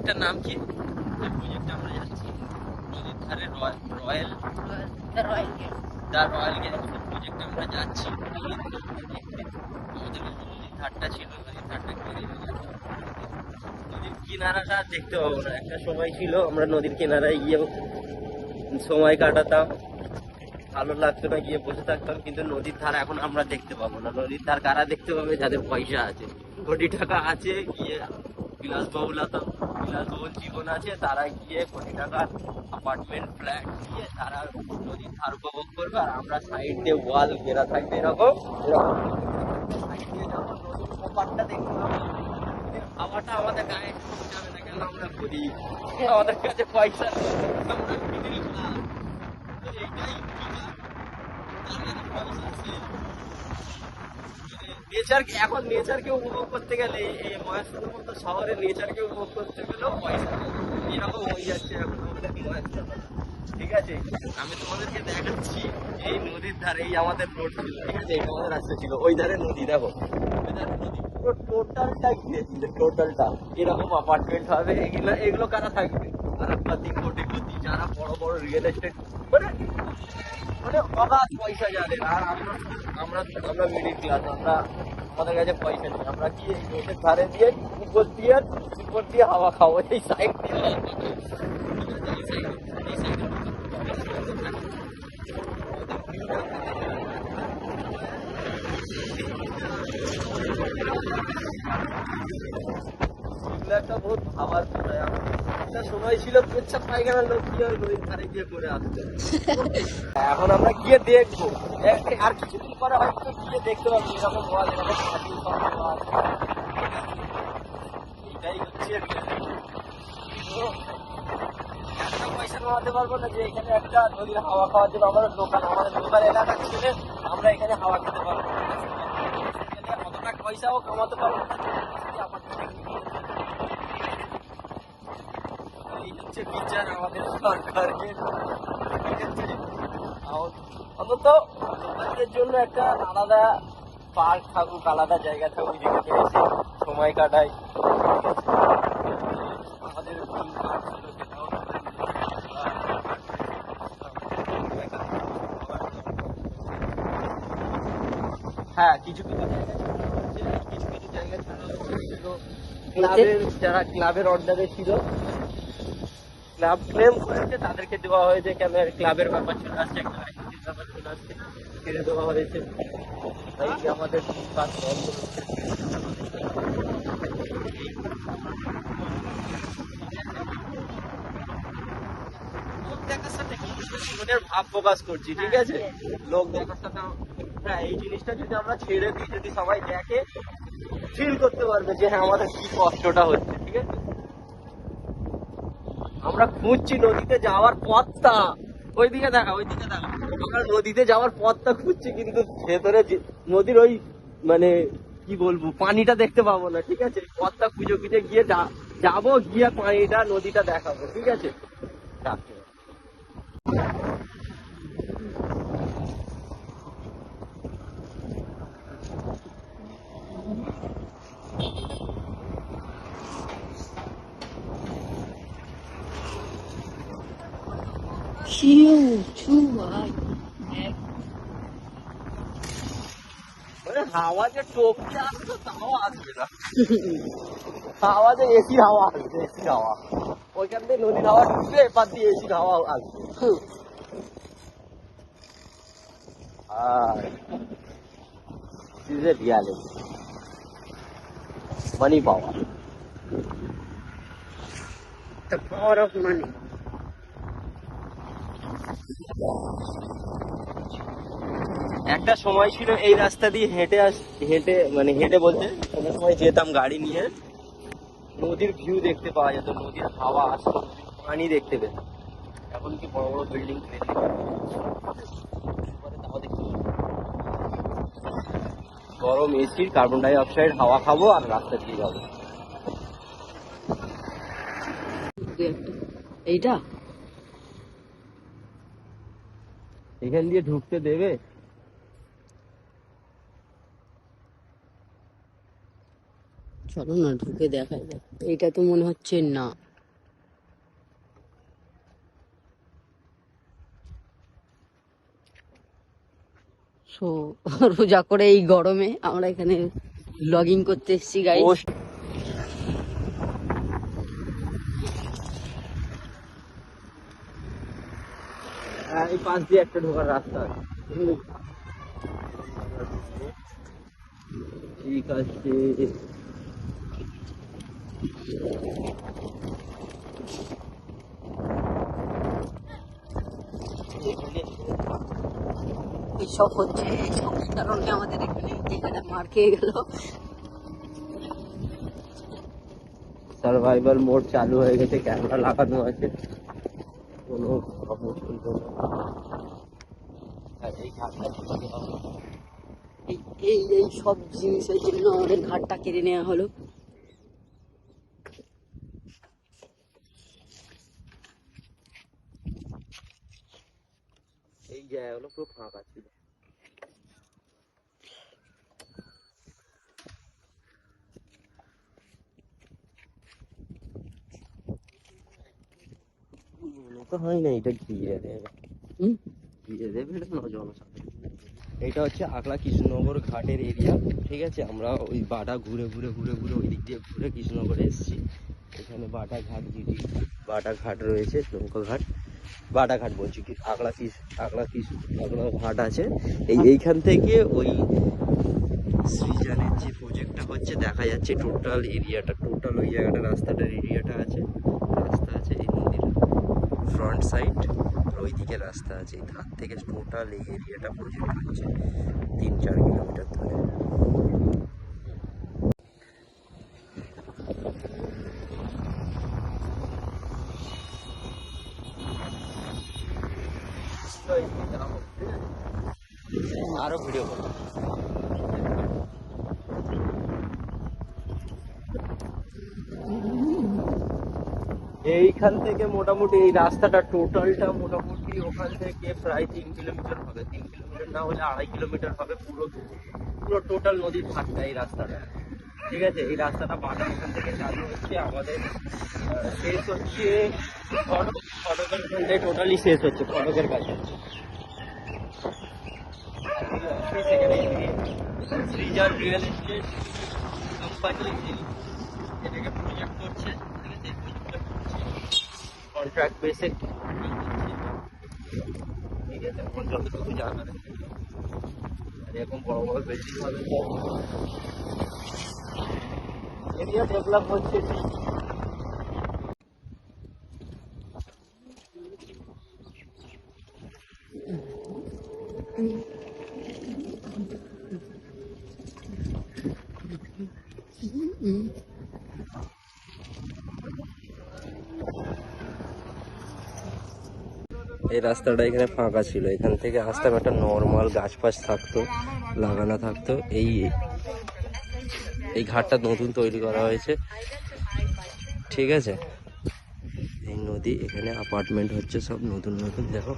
প্রজেক্টটার নাম কি? যে প্রজেক্টে আমরা যাচ্ছি নদীর ধারে রয়্যাল গ্যাংস প্রজেক্টে আমরা যাচ্ছি। আমাদের নদীর ধারটা ছিল, নদীর ধারটা নদীর কিনারাটা দেখতে পাবো না। একটা সময় ছিল আমরা নদীর কিনারায় গিয়ে সময় কাটাতাম, ভালো লাগতো না, গিয়ে বসে থাকতাম। কিন্তু নদীর ধার এখন আমরা দেখতে পাবো না। নদীর ধার কারা দেখতে পাবে? যাদের পয়সা আছে, কোটি টাকা আছে, গিয়ে বিলাসবহুল জীবন আছে, তারা গিয়ে কোটি টাকার অ্যাপার্টমেন্ট ফ্ল্যাট দিয়ে তারা নদীর ধার উপভোগ করবে। আর আমরা সাইড দিয়ে ওয়াল ঘেরা থাকবে এরকম এরকম সাইড দিয়ে যখন নদীর ওপারটা দেখতে পাবো, হাওয়াটা আমাদের গায়ে যাবে না। কেন? আমরা গরিব, আমাদের কাছে পয়সা নেই, আমরা মিডিল ক্লাস। এইটাই নেচারকে, এখন নেচারকে উপভোগ করতে গেলে, এই মহেশতলার মতো শহরে নেচারকে উপভোগ করতে গেলেও পয়সা এরকম হয়ে যাচ্ছে এখন আমাদের মহেশতলা। ঠিক আছে, আমি তোমাদেরকে দেখাচ্ছি এই নদীর ধারে এই আমাদের রোড ছিল, ঠিক আছে, এই আমাদের রাস্তা ছিল, ওই ধারে নদী, দেখো ওই ধারে নদী পুরো টোটালটা ঘিরেছিল, টোটালটা এরকম অ্যাপার্টমেন্ট হবে। এগুলো কারা থাকবে? আরবপতি, কোটিপতি, যারা বড় বড় রিয়েল এস্টেট, মানে মানে অগাধ পয়সা যাদের। আর আমরা আমরা মিডিল ক্লাস, আমাদের কাছে পয়সা নেই। আমরা কি এই রোডের ধারে দিয়ে উপর দিয়ে হাওয়া খাবো, এই সাইড দিয়ে হাওয়া খাবো। এই সাইডে একটা বহুত ভাবার বিষয়। একটা সময় ছিল পেচ্ছাপ পায়খানার লোক কি হয় নদীর ধারে গিয়ে করে আসতো। এখন আমরা গিয়ে দেখবো, আর কিছুদিন পরে হয়তো গিয়ে দেখতে পাবো এরকম ওয়াল, এরকম এটাই হচ্ছে। একটা পয়সা কামাতে পারবো না যে এখানে একটা নদীর হাওয়া খাওয়ার জন্য আমাদের লোকাল এলাকা ছেড়ে আমরা এখানে হাওয়া খেতে পারবো। অতটা পয়সাও কামাতে পারবো না। এই হচ্ছে বিচার আমাদের সরকারকে। অন্তত লোকালদের জন্য একটা আলাদা পার্ক থাকুক, আলাদা জায়গা থাকুক, যেখানে এসে সময় কাটায়। আমাদের হ্যাঁ, কিছু কিছু জায়গা ছিল ক্লাবের, যারা ক্লাবের অর্ডারে ছিল, ক্লাব ক্লেম করেছে, তাদেরকে দেওয়া হয়েছে। কেন? ক্লাবের ব্যাপার চলে আসছে, একটা ব্যাপার চলে আসছে, ছেড়ে দেওয়া হয়েছে। তাই আমাদের কাজ বন্ধ হচ্ছে। লোক দেখার সাথে জীবনের ভাব প্রকাশ করছি, ঠিক আছে, লোক দেখার সাথে। হ্যাঁ, এই জিনিসটা যদি আমরা ছেড়ে দিই, যদি সবাই দেখে, ফিল করতে পারবে যে হ্যাঁ আমাদের কি কষ্টটা হচ্ছে। ঠিক আছে, আমরা খুঁজছি নদীতে যাওয়ার পথটা, ওইদিকে দেখা। আমরা নদীতে যাওয়ার পথটা খুঁজছি, কিন্তু ভেতরে নদীর ওই মানে কি বলবো পানিটা দেখতে পাবো না। ঠিক আছে, পথটা খুঁজে খুঁজে গিয়ে যাবো, গিয়ে পানিটা নদীটা দেখাবো। ঠিক আছে, রাখতে। মানে হাওয়া যে টপকে আসতো তাও আসবে না। হাওয়া যে এসির হাওয়া আসবে, এসির হাওয়া ওইখান থেকে নদীর হাওয়া ঢুকবে, এপার দিয়ে এসির হাওয়া আসবে। আর reality money power, the power of money. একটা সময় ছিল এই রাস্তা দিয়ে হেঁটে বলতে কোনো সময় যেতাম গাড়ি নিয়ে, নদীর ভিউ দেখতে পাওয়া যেত, নদীর হাওয়া আসতো, পানি দেখতে পেতাম। এখন কি বড় বড় বিল্ডিং গরম এসির কার্বন ডাই অক্সাইড হাওয়া খাবো আর রাস্তা দিয়ে যাবো। এইটা এখান দিয়ে ঢুকতে দেবে? চলো না ঢুকে দেখা যাক। এটা তো মনে হচ্ছে না। সো রোজা করে এই গরমে আমরা এখানে লগিং করতে এসেছি গাইস। এই পাশ দিয়ে একটা ঢোকার রাস্তা আছে। ঠিক আছে, এইসব হচ্ছে, এইসব কারণে আমাদের এখানে জায়গাটা মার খেয়ে গেল। সার্ভাইভাল মোড চালু হয়ে গেছে, ক্যামেরা লাগানো আছে, কোনো মুশকিল হলো না। আর এই ঘাটটা থেকে এই এই সব জিনিসের জন্য আমাদের ঘাটটা কেড়ে নেওয়া হলো। এই জায়গাগুলো পুরো ফাঁকা ছিল। মনে তো হয় না এটা ঘিরে দেবে, ঘিরে দেবে এটা জনসাধারণ। এটা হচ্ছে আকলা কৃষ্ণনগর ঘাটের এরিয়া, ঠিক আছে। আমরা ওই বাটা ঘুরে ঘুরে ঘুরে ঘুরে ওই দিক দিয়ে ঘুরে কৃষ্ণনগরে এসেছি। এখানে বাটা ঘাট, বাটা ঘাট রয়েছে, নৌকা ঘাট, বাটা ঘাট বলছি কি, আকলা ঘাট আছে। এইখান থেকে ওই সৃজনের যে প্রজেক্টটা হচ্ছে দেখা যাচ্ছে টোটাল এরিয়াটা, টোটাল ওই জায়গাটা রাস্তাটার এরিয়াটা আছে, রাস্তা আছে এই নদীর ফ্রন্ট সাইড, ওই দিকে রাস্তা আছে, এই ধার থেকে টোটাল এই এরিয়াটা প্রজেক্ট হচ্ছে 3-4 কিলোমিটার ধরে। আরো ভিডিও করো। এইখান থেকে মোটামুটি এই রাস্তাটা টোটালটা মোটামুটি ওখান থেকে প্রায় 3 কিলোমিটার হবে, 3 কিলোমিটার না হলে 2.5 কিলোমিটার হবে। পুরো পুরো টোটাল নদীর ঘাটটা এই রাস্তাটা, ঠিক আছে। এই রাস্তাটা বাটা ওখান থেকে চালু হচ্ছে, আমাদের শেষ হচ্ছে ফটকের ওখানটায়, টোটালি শেষ হচ্ছে ফটকের কাছে। সৃজন রিয়েল এস্টেট কোম্পানি এটাকে প্রজেক্ট করছে, ঠিক আছে। কন্ট্রাক্ট বেসে, ঠিক আছে। এখন যতটুকু জানা এরকম বড় বড় বিল্ডিং হবে, এরিয়া ডেভেলপ হচ্ছে। এই রাস্তাটা এখানে ফাঁকা ছিল, এখান থেকে আসতাম, একটা নর্মাল গাছ ফাছ থাকতো, লাগানো থাকতো। এই ঘাটটা নতুন তৈরি করা হয়েছে, ঠিক আছে। এই নদী, এখানে অ্যাপার্টমেন্ট হচ্ছে সব নতুন নতুন, দেখো